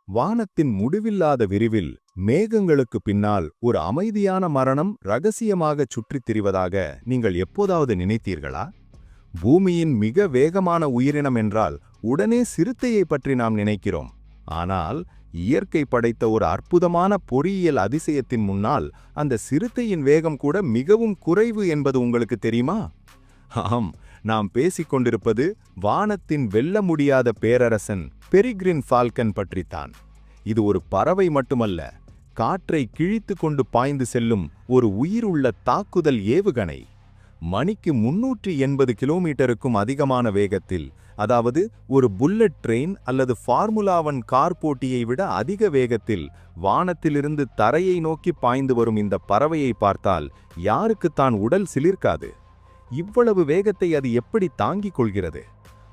வானத்தின் முடிவில்லாத விரிவில் மேகங்களுக்கு பின்னால் ஒரு அமைதியான மரணம் ரகசியமாக சுற்றித் திரிவதாக நீங்கள் எப்போதாவது நினைத்தீர்களா? பூமியின் மிக வேகமான உயிரினம் என்றால் உடனே சிறுத்தையை பற்றி நாம் நினைக்கிறோம். ஆனால் இயற்கை படைத்த ஒரு அற்புதமான பொறியியல் அதிசயத்தின் முன்னால் அந்த சிறுத்தையின் வேகம் கூட மிகவும் குறைவு என்பது உங்களுக்கு தெரியுமா? ஆம், நாம் பேசிக்கொண்டிருப்பது வானத்தின் வெல்ல முடியாத பேரரசன் பெரிக்ரின் ஃபால்கன் பற்றித்தான். இது ஒரு பறவை மட்டுமல்ல, காற்றை கிழித்து கொண்டு பாய்ந்து செல்லும் ஒரு உயிருள்ள தாக்குதல் ஏவுகணை. மணிக்கு 380 கிலோமீட்டருக்கும் அதிகமான வேகத்தில், அதாவது ஒரு புல்லட் ட்ரெயின் அல்லது ஃபார்முலா 1 கார் போட்டியை விட அதிக வேகத்தில் வானத்திலிருந்து தரையை நோக்கி பாய்ந்து வரும் இந்த பறவையை பார்த்தால் யாருக்குத்தான் உடல் சிலிர்க்காது? இவ்வளவு வேகத்தை அது எப்படி தாங்கிக் கொள்கிறது?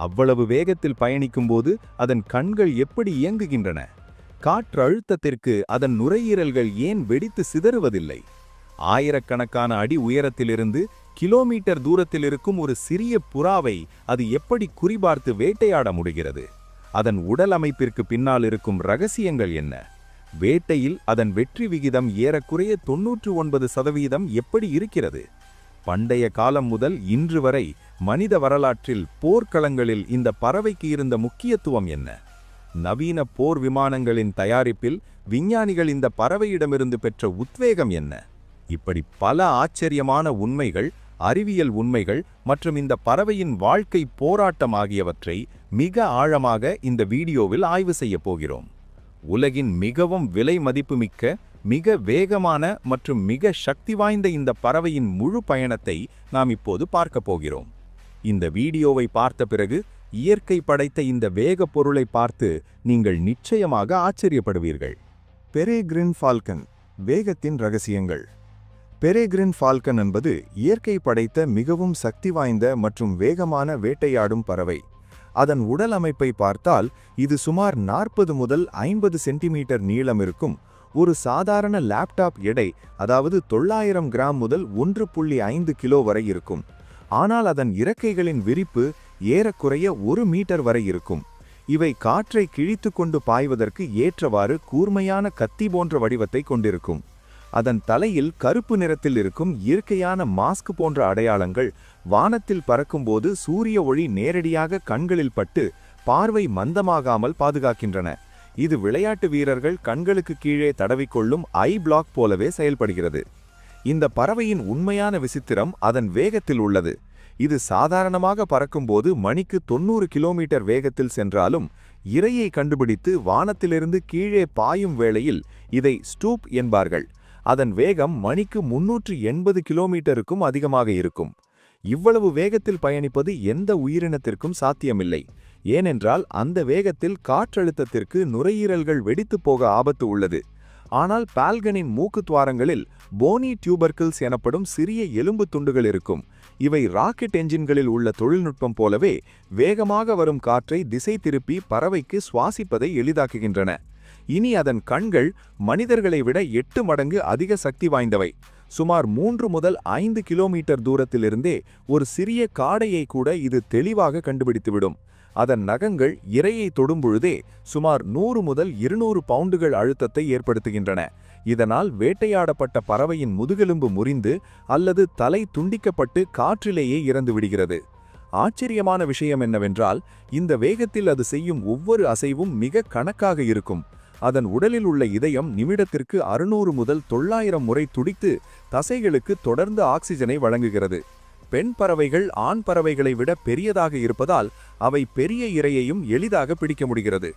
அவ்வளவு வேகத்தில் பயணிக்கும்போது அதன் கண்கள் எப்படி இயங்குகின்றன? காற்று அழுத்தத்திற்கு அதன் நுரையீரல்கள் ஏன் வெடித்து சிதறுவதில்லை? ஆயிரக்கணக்கான அடி உயரத்திலிருந்து கிலோமீட்டர் தூரத்தில் இருக்கும் ஒரு சிறிய புறாவை அது எப்படி குறிபார்த்து வேட்டையாட முடிகிறது? அதன் உடல் அமைப்பிற்கு பின்னால் இருக்கும் ரகசியங்கள் என்ன? வேட்டையில் அதன் வெற்றி விகிதம் ஏறக்குறைய 99% எப்படி இருக்கிறது? பண்டைய காலம் முதல் இன்று வரை மனித வரலாற்றில் போர்க்களங்களில் இந்த பறவைக்கு இருந்த முக்கியத்துவம் என்ன? நவீன போர் விமானங்களின் தயாரிப்பில் விஞ்ஞானிகள் இந்த பறவையிடமிருந்து பெற்ற உத்வேகம் என்ன? இப்படி பல ஆச்சரியமான உண்மைகள், அறிவியல் உண்மைகள் மற்றும் இந்த பறவையின் வாழ்க்கை போராட்டம் ஆகியவற்றை மிக ஆழமாக இந்த வீடியோவில் ஆய்வு செய்ய போகிறோம். உலகின் மிகவும் விலை மதிப்புமிக்க, மிக வேகமான மற்றும் மிக சக்தி வாய்ந்த இந்த பறவையின் முழு பயணத்தை நாம் இப்போது பார்க்க போகிறோம். இந்த வீடியோவை பார்த்த பிறகு இயற்கை படைத்த இந்த வேக பொருளை பார்த்து நீங்கள் நிச்சயமாக ஆச்சரியப்படுவீர்கள். பெரிக்ரின் ஃபால்கன், வேகத்தின் ரகசியங்கள். பெரிக்ரின் ஃபால்கன் என்பது இயற்கை படைத்த மிகவும் சக்தி வாய்ந்த மற்றும் வேகமான வேட்டையாடும் பறவை. அதன் உடல் அமைப்பை பார்த்தால் இது சுமார் 40 முதல் 50 சென்டிமீட்டர் நீளம் இருக்கும். ஒரு சாதாரண லேப்டாப் எடை, அதாவது 900 கிராம் முதல் 1.5 கிலோ வரை இருக்கும். ஆனால் அதன் இறக்கைகளின் விரிப்பு ஏறக்குறைய 1 மீட்டர் வரை இருக்கும். இவை காற்றை கிழித்து கொண்டு பாய்வதற்கு ஏற்றவாறு கூர்மையான கத்தி போன்ற வடிவத்தை கொண்டிருக்கும். அதன் தலையில் கருப்பு நிறத்தில் இருக்கும் இயற்கையான மாஸ்க் போன்ற அடையாளங்கள் வானத்தில் பறக்கும்போது சூரிய ஒளி நேரடியாக கண்களில் பட்டு பார்வை மந்தமாகாமல் பாதுகாக்கின்றன. இது விளையாட்டு வீரர்கள் கண்களுக்கு கீழே தடவிக்கொள்ளும் ஐ பிளாக் போலவே செயல்படுகிறது. இந்த பறவையின் உண்மையான விசித்திரம் அதன் வேகத்தில் உள்ளது. இது சாதாரணமாக பறக்கும்போது மணிக்கு 90 கிலோமீட்டர் வேகத்தில் சென்றாலும் இரையை கண்டுபிடித்து வானத்திலிருந்து கீழே பாயும் வேளையில் இதை ஸ்டூப் என்பார்கள். அதன் வேகம் மணிக்கு 380 கிலோமீட்டருக்கும் அதிகமாக இருக்கும். இவ்வளவு வேகத்தில் பயணிப்பது எந்த உயிரினத்திற்கும் சாத்தியமில்லை. ஏனென்றால் அந்த வேகத்தில் காற்றழுத்தத்திற்கு நுரையீரல்கள் வெடித்து போக ஆபத்து உள்ளது. ஆனால் பால்கனின் மூக்கு துவாரங்களில் போனி டியூபர்கிள்ஸ் எனப்படும் சிறிய எலும்பு துண்டுகள் இருக்கும். இவை ராக்கெட் என்ஜின்களில் உள்ள தொழில்நுட்பம் போலவே வேகமாக வரும் காற்றை திசை திருப்பி பறவைக்கு சுவாசிப்பதை எளிதாக்குகின்றன. இனி அதன் கண்கள் மனிதர்களை விட 8 மடங்கு அதிக சக்தி வாய்ந்தவை. சுமார் 3 முதல் 5 கிலோமீட்டர் தூரத்திலிருந்தே ஒரு சிறிய காடையை கூட இது தெளிவாக கண்டுபிடித்துவிடும். அதன் நகங்கள் இரையை தொடும்பொழுதே சுமார் 100 முதல் 200 பவுண்டுகள் அழுத்தத்தை ஏற்படுத்துகின்றன. இதனால் வேட்டையாடப்பட்ட பறவையின் முதுகெலும்பு முறிந்து அல்லது தலை துண்டிக்கப்பட்டு காற்றிலேயே இறந்து விடுகிறது. ஆச்சரியமான விஷயம் என்னவென்றால், இந்த வேகத்தில் அது செய்யும் ஒவ்வொரு அசைவும் மிக கணக்காக இருக்கும். அதன் உடலில் உள்ள இதயம் நிமிடத்திற்கு 600 முதல் 900 முறை துடித்து தசைகளுக்கு தொடர்ந்து ஆக்சிஜனை வழங்குகிறது. பெண் பறவைகள் ஆண் பறவைகளை விட பெரியதாக இருப்பதால் அவை பெரிய இரையையும் எளிதாக பிடிக்க முடிகிறது.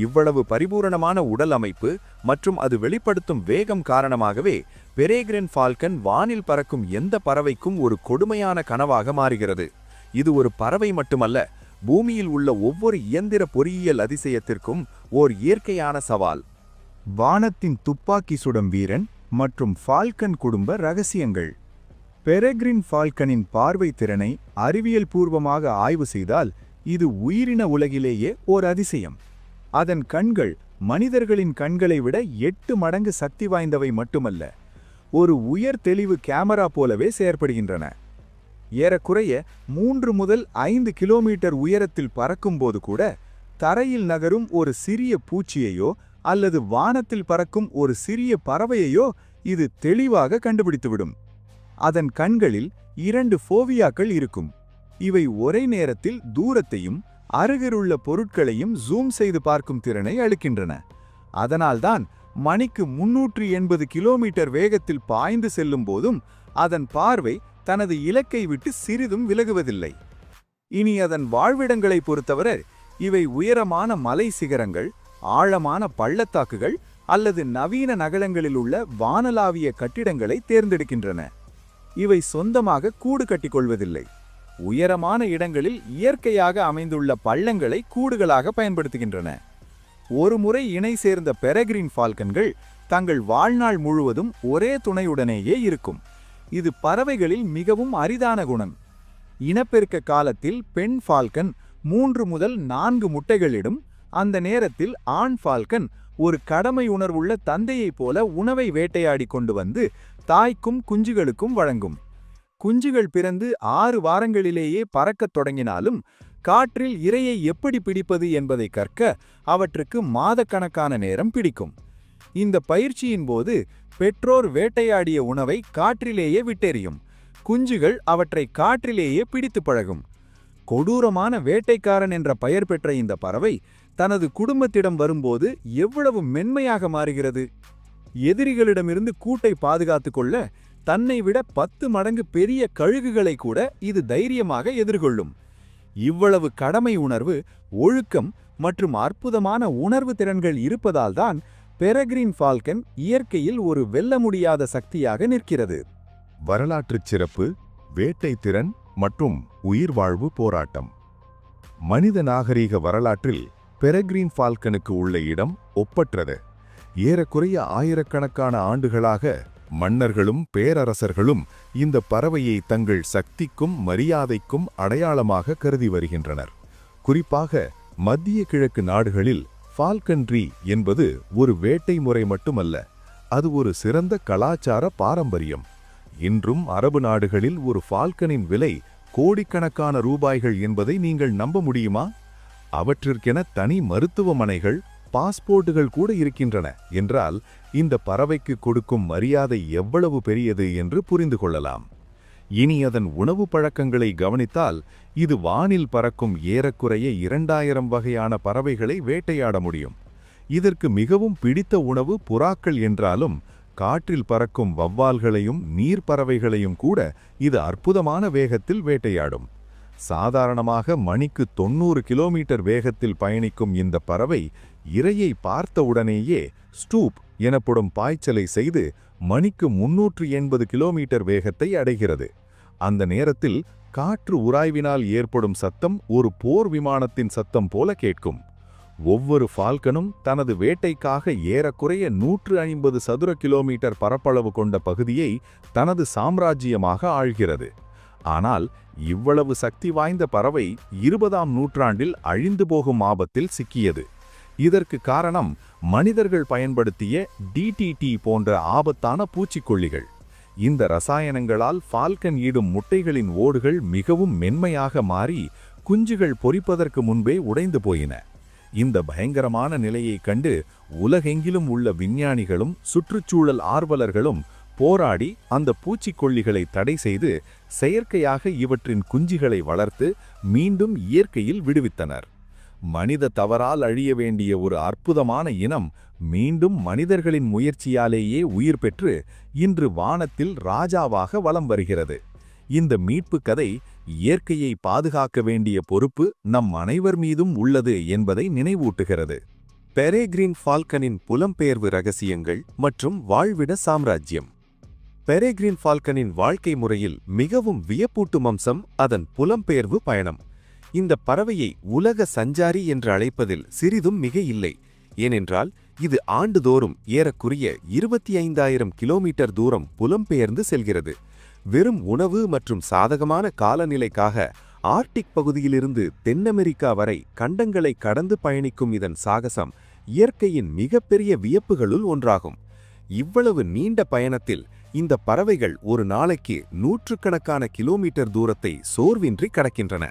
இவ்வளவு பரிபூரணமான உடல் அமைப்பு மற்றும் அது வெளிப்படுத்தும் வேகம் காரணமாகவே பெரிக்ரின் ஃபால்கன் வானில் பறக்கும் எந்த பறவைக்கும் ஒரு கொடுமையான கனவாக மாறுகிறது. இது ஒரு பறவை மட்டுமல்ல, பூமியில் உள்ள ஒவ்வொரு இயந்திர பொறியியல் அதிசயத்திற்கும் ஓர் இயற்கையான சவால். வானத்தின் துப்பாக்கி சுடும் வீரன் மற்றும் ஃபால்கன் குடும்ப ரகசியங்கள். பெரிக்ரின் ஃபால்கனின் பார்வை திறனை அறிவியல் பூர்வமாக ஆய்வு செய்தால் இது உயிரின உலகிலேயே ஓர் அதிசயம். அதன் கண்கள் மனிதர்களின் கண்களை விட 8 மடங்கு சக்தி வாய்ந்தவை மட்டுமல்ல, ஒரு உயர் தெளிவு கேமரா போலவே செயற்படுகின்றன. ஏறக்குறைய 3 முதல் 5 கிலோமீட்டர் உயரத்தில் பறக்கும்போது கூட தரையில் நகரும் ஒரு சிறிய பூச்சியையோ அல்லது வானத்தில் பறக்கும் ஒரு சிறிய பறவையையோ இது தெளிவாக கண்டுபிடித்துவிடும். அதன் கண்களில் 2 ஃபோவியாக்கள் இருக்கும். இவை ஒரே நேரத்தில் தூரத்தையும் அருகிலுள்ள பொருட்களையும் ஜூம் செய்து பார்க்கும் திறனை அளிக்கின்றன. அதனால்தான் மணிக்கு 380 கிலோமீட்டர் வேகத்தில் பாய்ந்து செல்லும் போதும் அதன் பார்வை தனது இலக்கை விட்டு சிறிதும் விலகுவதில்லை. இனி அதன் வாழ்விடங்களை பொறுத்தவரை இவை உயரமான மலை சிகரங்கள், ஆழமான பள்ளத்தாக்குகள் அல்லது நவீன நகரங்களில் உள்ள வானளாவிய கட்டிடங்களை தேர்ந்தெடுக்கின்றன. இவை சொந்தமாக கூடு கட்டிக்கொள்வதில்லை. உயரமான இடங்களில் இயற்கையாக அமைந்துள்ள பள்ளங்களை கூடுகளாக பயன்படுத்துகின்றன. ஒருமுறை இணை சேர்ந்த பெரெக்ரின் ஃபால்கன்கள் தங்கள் வாழ்நாள் முழுவதும் ஒரே துணையுடனேயே இருக்கும். இது பறவைகளில் மிகவும் அரிதான குணம். இனப்பெருக்க காலத்தில் பெண் ஃபால்கன் 3 முதல் 4 முட்டைகளிடும். அந்த நேரத்தில் ஆண் ஃபால்கன் ஒரு கடமை உணர்வுள்ள தந்தையைப் போல உணவை வேட்டையாடி கொண்டு வந்து தாய்க்கும் குஞ்சுகளுக்கும் வழங்கும். குஞ்சுகள் பிறந்து 6 வாரங்களிலேயே பறக்கத் தொடங்கினாலும் காற்றில் இரையை எப்படி பிடிப்பது என்பதை கற்க அவற்றுக்கு மாதக்கணக்கான நேரம் பிடிக்கும். இந்த பயிற்சியின் போது பெற்றோர் வேட்டையாடிய உணவை காற்றிலேயே விட்டெறியும். குஞ்சுகள் அவற்றை காற்றிலேயே பிடித்து பழகும். கொடூரமான வேட்டைக்காரன் என்ற பெயர் பெற்ற இந்த பறவை தனது குடும்பத்திடம் வரும்போது எவ்வளவு மென்மையாக மாறுகிறது. எதிரிகளிடமிருந்து கூட்டை பாதுகாத்து கொள்ள தன்னை விட 10 மடங்கு பெரிய கழுகுகளை கூட இது தைரியமாக எதிர்கொள்ளும். இவ்வளவு கடமை உணர்வு, ஒழுக்கம் மற்றும் அற்புதமான உணர்வு திறன்கள் இருப்பதால்தான் பெரெக்ரின் ஃபால்கன் இயற்கையில் ஒரு வெல்ல முடியாத சக்தியாக நிற்கிறது. வரலாற்றுச் சிறப்பு, வேட்டை திறன் மற்றும் உயிர்வாழ்வு போராட்டம். மனித நாகரீக வரலாற்றில் பெரெக்ரின் ஃபால்கனுக்கு உள்ள இடம் ஒப்பற்றது. ஏறக்குறைய ஆயிரக்கணக்கான ஆண்டுகளாக மன்னர்களும் பேரரசர்களும் இந்த பறவையை தங்கள் சக்திக்கும் மரியாதைக்கும் அடையாளமாக கருதி வருகின்றனர். குறிப்பாக மத்திய கிழக்கு நாடுகளில் ஃபால்கன்ரி என்பது ஒரு வேட்டை முறை மட்டுமல்ல, அது ஒரு சிறந்த கலாச்சார பாரம்பரியம். இன்றும் அரபு நாடுகளில் ஒரு ஃபால்கனின் விலை கோடிக்கணக்கான ரூபாய்கள் என்பதை நீங்கள் நம்ப முடியுமா? அவற்றிற்கென தனி மருத்துவமனைகள், பாஸ்போர்ட்டுகள் கூட இருக்கின்றன என்றால் இந்த பறவைக்கு கொடுக்கும் மரியாதை எவ்வளவு பெரியது என்று புரிந்து கொள்ளலாம். இனி அதன் உணவு பழக்கங்களை கவனித்தால் இது வானில் பறக்கும் ஏறக்குறைய 2000 வகையான பறவைகளை வேட்டையாட முடியும். இதற்கு மிகவும் பிடித்த உணவு புறாக்கள் என்றாலும் காற்றில் பறக்கும் வௌவால்களையும் நீர்ப்பறவைகளையும் கூட இது அற்புதமான வேகத்தில் வேட்டையாடும். சாதாரணமாக மணிக்கு 90 கிலோமீட்டர் வேகத்தில் பயணிக்கும் இந்த பறவை இரையை பார்த்தவுடனேயே ஸ்டூப் எனப்படும் பாய்ச்சலை செய்து மணிக்கு 380 கிலோமீட்டர் வேகத்தை அடைகிறது. அந்த நேரத்தில் காற்று உராய்வினால் ஏற்படும் சத்தம் ஒரு போர் விமானத்தின் சத்தம் போல கேட்கும். ஒவ்வொரு ஃபால்கனும் தனது வேட்டைக்காக ஏறக்குறைய 150 சதுர கிலோமீட்டர் பரப்பளவு கொண்ட பகுதியை தனது சாம்ராஜ்யமாக ஆள்கிறது. ஆனால் இவ்வளவு சக்தி வாய்ந்த பறவை 20ஆம் நூற்றாண்டில் அழிந்து போகும் ஆபத்தில் சிக்கியது. இதற்கு காரணம் மனிதர்கள் பயன்படுத்திய டிடிடி போன்ற ஆபத்தான பூச்சிக்கொல்லிகள். இந்த ரசாயனங்களால் ஃபால்கன் ஈடும் முட்டைகளின் ஓடுகள் மிகவும் மென்மையாக மாறி குஞ்சுகள் பொரிப்பதற்கு முன்பே உடைந்து போயின. இந்த பயங்கரமான நிலையை கண்டு உலகெங்கிலும் உள்ள விஞ்ஞானிகளும் சுற்றுச்சூழல் ஆர்வலர்களும் போராடி அந்த பூச்சிக்கொல்லிகளை தடை செய்து செயற்கையாக இவற்றின் குஞ்சுகளை வளர்த்து மீண்டும் இயற்கையில் விடுவித்தனர். மனித தவறால் அழிய வேண்டிய ஒரு அற்புதமான இனம் மீண்டும் மனிதர்களின் முயற்சியாலேயே உயிர் பெற்று இன்று வானத்தில் ராஜாவாக வலம் வருகிறது. இந்த மீட்பு கதை இயற்கையை பாதுகாக்க வேண்டிய பொறுப்பு நம் அனைவர் மீதும் உள்ளது என்பதை நினைவூட்டுகிறது. பெரெக்ரின் ஃபால்கனின் புலம்பெயர்வு ரகசியங்கள் மற்றும் வாழ்விட சாம்ராஜ்யம். பெரெக்ரின் ஃபால்கனின் வாழ்க்கை முறையில் மிகவும் வியப்பூட்டும் அம்சம் அதன் புலம்பெயர்வு பயணம். இந்த பறவையை உலக சஞ்சாரி என்று அழைப்பதில் சிறிதும் மிக இல்லை. ஏனென்றால் இது ஆண்டுதோறும் ஏறக்குறைய 25,000 கிலோமீட்டர் தூரம் புலம்பெயர்ந்து செல்கிறது. வெறும் உணவு மற்றும் சாதகமான காலநிலைக்காக ஆர்டிக் பகுதியிலிருந்து தென் அமெரிக்கா வரை கண்டங்களை கடந்து பயணிக்கும் இதன் சாகசம் இயற்கையின் மிகப்பெரிய வியப்புகளுள் ஒன்றாகும். இவ்வளவு நீண்ட பயணத்தில் இந்த பறவைகள் ஒரு நாளைக்கு நூற்றுக்கணக்கான கிலோமீட்டர் தூரத்தை சோர்வின்றி கடக்கின்றன.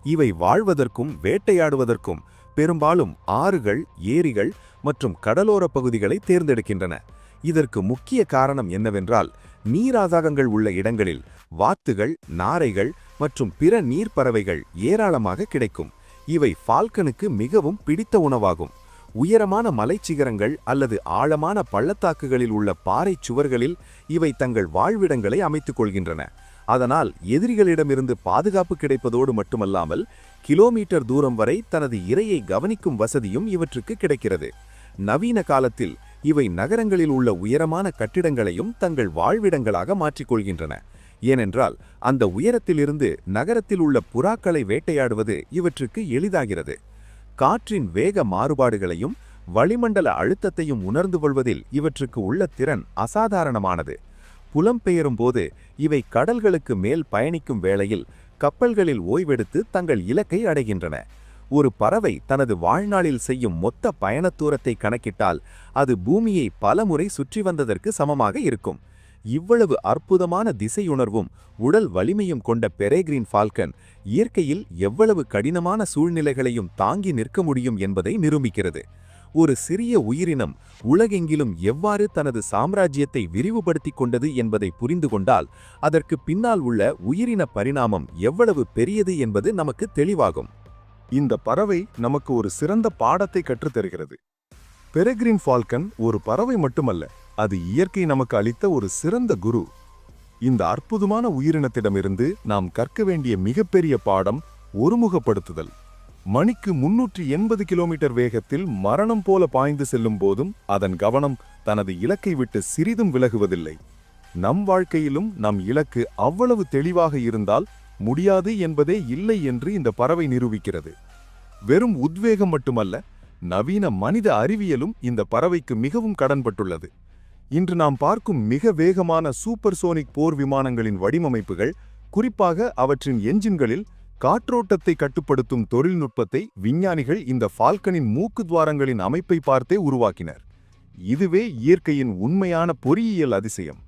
இவை வாழ்வதற்கும் வேட்டையாடுவதற்கும் பெரும்பாலும் ஆறுகள், ஏரிகள் மற்றும் கடலோர பகுதிகளை தேர்ந்தெடுக்கின்றன. இதற்கு முக்கிய காரணம் என்னவென்றால், நீராதாரங்கள் உள்ள இடங்களில் வாத்துகள், நாரைகள் மற்றும் பிற நீர்ப்பறவைகள் ஏராளமாக கிடைக்கும். இவை ஃபால்கனுக்கு மிகவும் பிடித்த உணவாகும். உயரமான மலைச்சிகரங்கள் அல்லது ஆழமான பள்ளத்தாக்குகளில் உள்ள பாறை சுவர்களில் இவை தங்கள் வாழ்விடங்களை அமைத்துக் கொள்கின்றன. அதனால் எதிரிகளிடமிருந்து பாதுகாப்பு கிடைப்பதோடு மட்டுமல்லாமல் கிலோமீட்டர் தூரம் வரை தனது இரையை கவனிக்கும் வசதியும் இவற்றுக்கு கிடைக்கிறது. நவீன காலத்தில் இவை நகரங்களில் உள்ள உயரமான கட்டிடங்களையும் தங்கள் வாழ்விடங்களாக மாற்றிக்கொள்கின்றன. ஏனென்றால் அந்த உயரத்திலிருந்து நகரத்தில் உள்ள புறாக்களை வேட்டையாடுவது இவற்றுக்கு எளிதாகிறது. காற்றின் வேக மாறுபாடுகளையும் வளிமண்டல அழுத்தத்தையும் உணர்ந்து கொள்வதில் இவற்றுக்கு உள்ள திறன் அசாதாரணமானது. புலம்பெயரும் போது இவை கடல்களுக்கு மேல் பயணிக்கும் வேளையில் கப்பல்களில் ஓய்வெடுத்து தங்கள் இலக்கை அடைகின்றன. ஒரு பறவை தனது வாழ்நாளில் செய்யும் மொத்த பயணத் தூரத்தை கணக்கிட்டால் அது பூமியை பலமுறை சுற்றி வந்ததற்கு சமமாக இருக்கும். இவ்வளவு அற்புதமான திசையுணர்வும் உடல் வலிமையும் கொண்ட பெரேகிரீன் ஃபால்கன் இயற்கையில் எவ்வளவு கடினமான சூழ்நிலைகளையும் தாங்கி நிற்க முடியும் என்பதை நிரூபிக்கிறது. ஒரு சிறிய உயிரினம் உலகெங்கிலும் எவ்வாறு தனது சாம்ராஜ்யத்தை விரிவுபடுத்திக் கொண்டது என்பதை புரிந்து கொண்டால் அதற்கு பின்னால் உள்ள உயிரின பரிணாமம் எவ்வளவு பெரியது என்பது நமக்கு தெளிவாகும். இந்த பறவை நமக்கு ஒரு சிறந்த பாடத்தை கற்றுத்தருகிறது. பெரேகிரீன் ஃபால்கன் ஒரு பறவை மட்டுமல்ல, அது இயற்கை நமக்கு அளித்த ஒரு சிறந்த குரு. இந்த அற்புதமான உயிரினத்திடமிருந்து நாம் கற்க வேண்டிய மிகப்பெரிய பாடம் ஒருமுகப்படுத்துதல். மணிக்கு 380 கிலோமீட்டர் வேகத்தில் மரணம் போல பாய்ந்து செல்லும் போதும் அதன் கவனம் தனது இலக்கை விட்டு சிறிதும் விலகுவதில்லை. நம் வாழ்க்கையிலும் நம் இலக்கு அவ்வளவு தெளிவாக இருந்தால் முடியாது என்பதே இல்லை என்று இந்த பறவை நிரூபிக்கிறது. வெறும் உத்வேகம் மட்டுமல்ல, நவீன மனித அறிவியலும் இந்த பறவைக்கு மிகவும் கடன்பட்டுள்ளது. இன்று நாம் பார்க்கும் மிக வேகமான சூப்பர்சோனிக் போர் விமானங்களின் வடிவமைப்புகள், குறிப்பாக அவற்றின் என்ஜின்களில் காற்றோட்டத்தை கட்டுப்படுத்தும் தொழில்நுட்பத்தை விஞ்ஞானிகள் இந்த ஃபால்கனின் மூக்குத்வாரங்களின் அமைப்பை பார்த்தே உருவாக்கினர். இதுவே இயற்கையின் உண்மையான பொறியியல் அதிசயம்.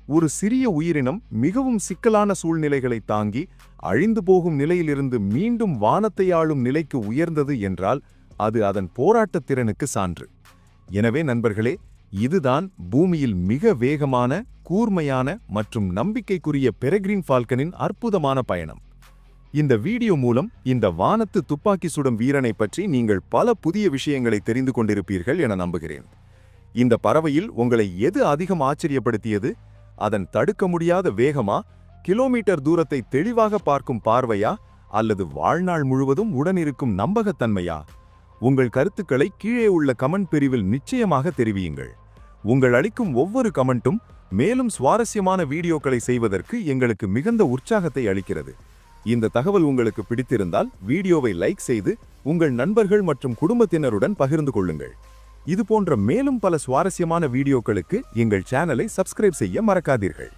ஒரு சிறிய உயிரினம் மிகவும் சிக்கலான சூழ்நிலைகளை தாங்கி அழிந்து போகும் நிலையிலிருந்து மீண்டும் வானத்தை ஆளும் நிலைக்கு உயர்ந்தது என்றால் அது அதன் போராட்டத் திறனுக்கு சான்று. எனவே நண்பர்களே, இதுதான் பூமியில் மிக வேகமான, கூர்மையான மற்றும் நம்பிக்கைக்குரிய பெரேகிரீன் ஃபால்கனின் அற்புதமான பயணம். இந்த வீடியோ மூலம் இந்த வானத்து துப்பாக்கி சுடும் வீரனை பற்றி நீங்கள் பல புதிய விஷயங்களை தெரிந்து கொண்டிருப்பீர்கள் என நம்புகிறேன். இந்த பறவையில் உங்களை எது அதிகம் ஆச்சரியப்படுத்தியது? அதன் தடுக்க முடியாத வேகமா, கிலோமீட்டர் தூரத்தை தெளிவாக பார்க்கும் பார்வையா, அல்லது வாழ்நாள் முழுவதும் உடனிருக்கும் நம்பகத்தன்மையா? உங்கள் கருத்துக்களை கீழே உள்ள கமெண்ட் பிரிவில் நிச்சயமாக தெரிவியுங்கள். உங்கள் அளிக்கும் ஒவ்வொரு கமெண்ட்டும் மேலும் சுவாரஸ்யமான வீடியோக்களை செய்வதற்கு எங்களுக்கு மிகுந்த உற்சாகத்தை அளிக்கிறது. இந்த தகவல் உங்களுக்கு பிடித்திருந்தால் வீடியோவை லைக் செய்து உங்கள் நண்பர்கள் மற்றும் குடும்பத்தினருடன் பகிர்ந்து கொள்ளுங்கள். இது போன்ற மேலும் பல சுவாரஸ்யமான வீடியோக்களுக்கு எங்கள் சேனலை சப்ஸ்கிரைப் செய்ய மறக்காதீர்கள்.